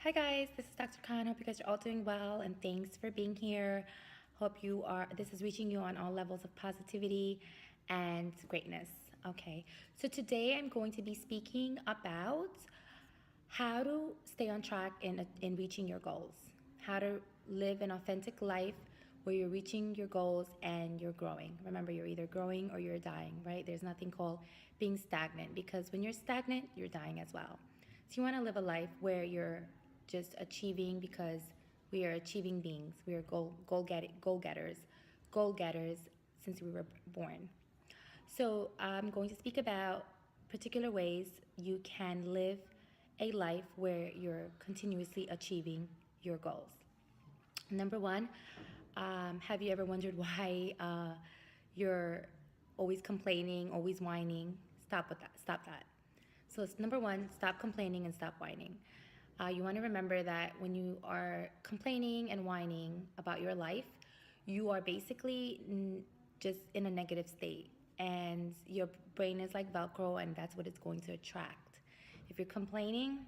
Hi guys, this is Dr. Khan. Hope you guys are all doing well and thanks for being here. Hope this is reaching you on all levels of positivity and greatness. Okay, so today I'm going to be speaking about how to stay on track in reaching your goals, how to live an authentic life where you're reaching your goals and you're growing. Remember, you're either growing or you're dying, right? There's nothing called being stagnant because when you're stagnant, you're dying as well. So you want to live a life where you're just achieving because we are achieving beings. We are goal getters since we were born. So I'm going to speak about particular ways you can live a life where you're continuously achieving your goals. Number one, have you ever wondered why you're always complaining, always whining? Stop with that. Stop that. So it's number one, stop complaining and stop whining. You want to remember that when you are complaining and whining about your life, you are basically just in a negative state. And your brain is like Velcro, and that's what it's going to attract. If you're complaining,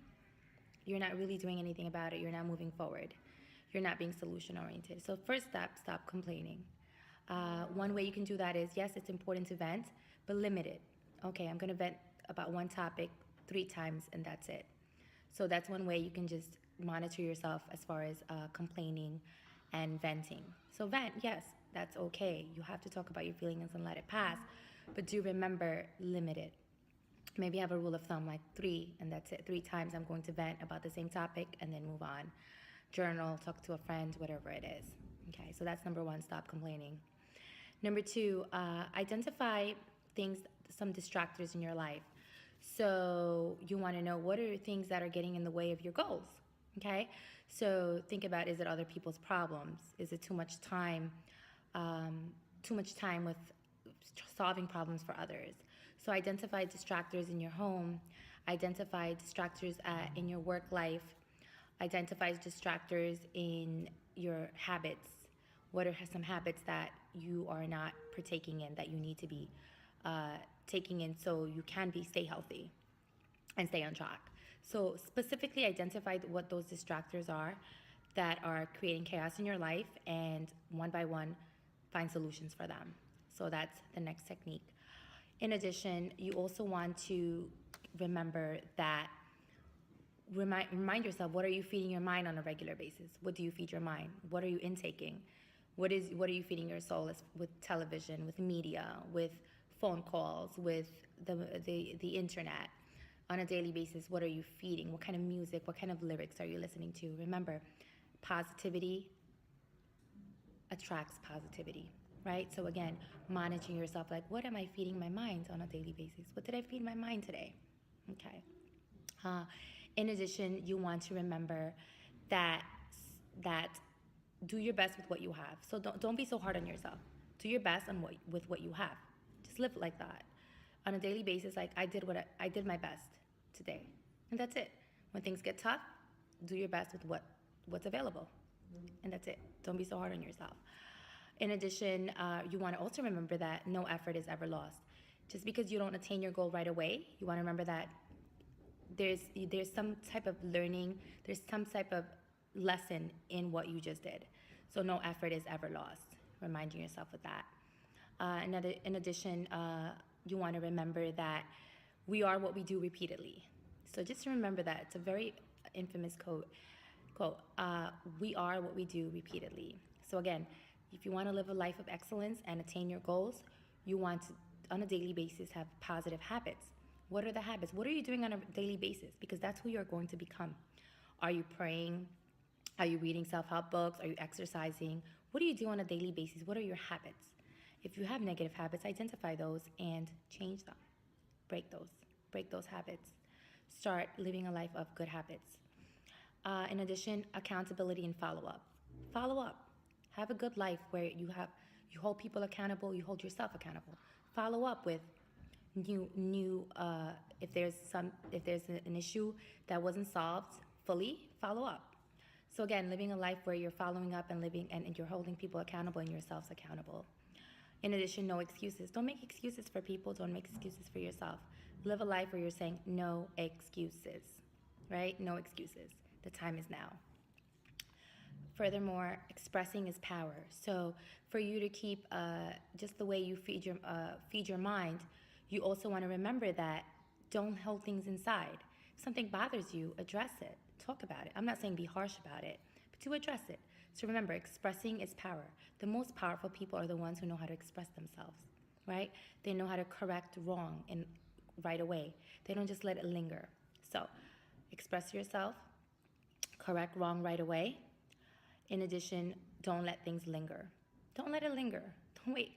you're not really doing anything about it. You're not moving forward. You're not being solution oriented. So, first step, stop complaining. One way you can do that is yes, it's important to vent, but limit it. Okay, I'm going to vent about one topic 3 times, and that's it. So that's one way you can just monitor yourself as far as complaining and venting. So vent, yes, that's okay. You have to talk about your feelings and let it pass. But do remember, limit it. Maybe have a rule of thumb like 3, and that's it. 3 times I'm going to vent about the same topic and then move on. Journal, talk to a friend, whatever it is. Okay, so that's number one, stop complaining. Number 2, identify things, some distractors in your life. So you want to know what are things that are getting in the way of your goals. Okay, so think about, is it other people's problems? Is it too much time with solving problems for others? So identify distractors in your home, identify distractors in your work life, identify distractors in your habits. What are some habits that you are not partaking in that you need to be taking in so you can stay healthy and stay on track? So specifically identify what those distractors are that are creating chaos in your life, and one by one find solutions for them. So that's the next technique. In addition, you also want to remember that remind yourself, what are you feeding your mind on a regular basis? What do you feed your mind? What are you intaking? What are you feeding your soul with television, with media, with phone calls, with the internet? On a daily basis, what are you feeding? What kind of music, what kind of lyrics are you listening to? Remember, positivity attracts positivity, right? So again, monitoring yourself, like, what am I feeding my mind on a daily basis? What did I feed my mind today? Okay. In addition, you want to remember that do your best with what you have. So don't be so hard on yourself. Do your best with what you have. Just live like that on a daily basis. Like I did my best today, and that's it. When things get tough, do your best with what's available, and that's it. Don't be so hard on yourself. In addition, you want to also remember that no effort is ever lost. Just because you don't attain your goal right away, you want to remember that there's some type of learning, there's some type of lesson in what you just did. So no effort is ever lost. Reminding yourself of that. In addition, you want to remember that we are what we do repeatedly. So just remember that. It's a very infamous quote. We are what we do repeatedly. So again, if you want to live a life of excellence and attain your goals, you want to, on a daily basis, have positive habits. What are the habits? What are you doing on a daily basis? Because that's who you're going to become. Are you praying? Are you reading self-help books? Are you exercising? What do you do on a daily basis? What are your habits? If you have negative habits, identify those and change them. Break those habits. Start living a life of good habits. In addition, accountability and follow-up. Follow up. Have a good life where you hold people accountable, you hold yourself accountable. Follow up with if there's an issue that wasn't solved fully, follow up. So again, living a life where you're following up and you're holding people accountable and yourselves accountable. In addition, no excuses. Don't make excuses for people. Don't make excuses for yourself. Live a life where you're saying no excuses, right? No excuses. The time is now. Furthermore, expressing is power. So for you to keep just the way you feed your mind, you also want to remember that don't hold things inside. If something bothers you, address it. Talk about it. I'm not saying be harsh about it, but to address it. So remember, expressing is power. The most powerful people are the ones who know how to express themselves, right? They know how to correct wrong in right away. They don't just let it linger. So express yourself, correct wrong right away. In addition, don't let things linger. Don't let it linger. Don't wait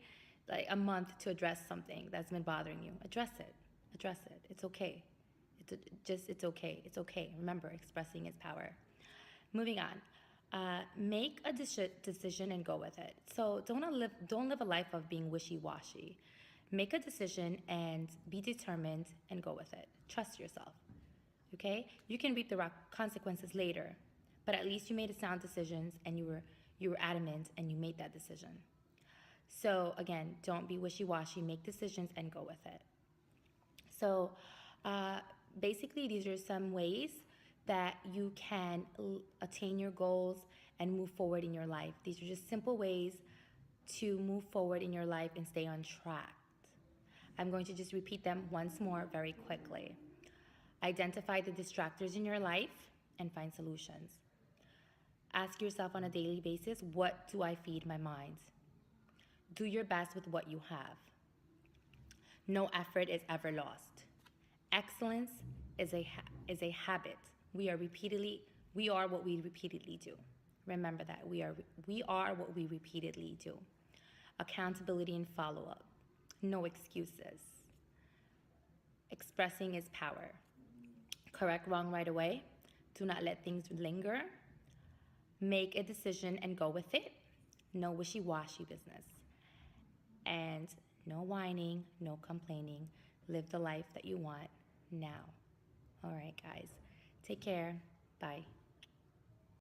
like a month to address something that's been bothering you. Address it. Address it. It's okay. It's okay. It's okay. Remember, expressing is power. Moving on. Make a decision and go with it. So don't live a life of being wishy-washy. Make a decision and be determined and go with it. Trust yourself. Okay? You can reap the consequences later, but at least you made a sound decisions and you were adamant and you made that decision. So again, don't be wishy-washy. Make decisions and go with it. So basically, these are some ways that you can attain your goals and move forward in your life. These are just simple ways to move forward in your life and stay on track. I'm going to just repeat them once more very quickly. Identify the distractors in your life and find solutions. Ask yourself on a daily basis, what do I feed my mind? Do your best with what you have. No effort is ever lost. Excellence is a habit. We are what we repeatedly do. Remember that we are what we repeatedly do. Accountability and follow-up. No excuses. Expressing is power. Correct wrong right away. Do not let things linger. Make a decision and go with it. No wishy-washy business. And no whining, no complaining. Live the life that you want now. All right, guys. Take care. Bye.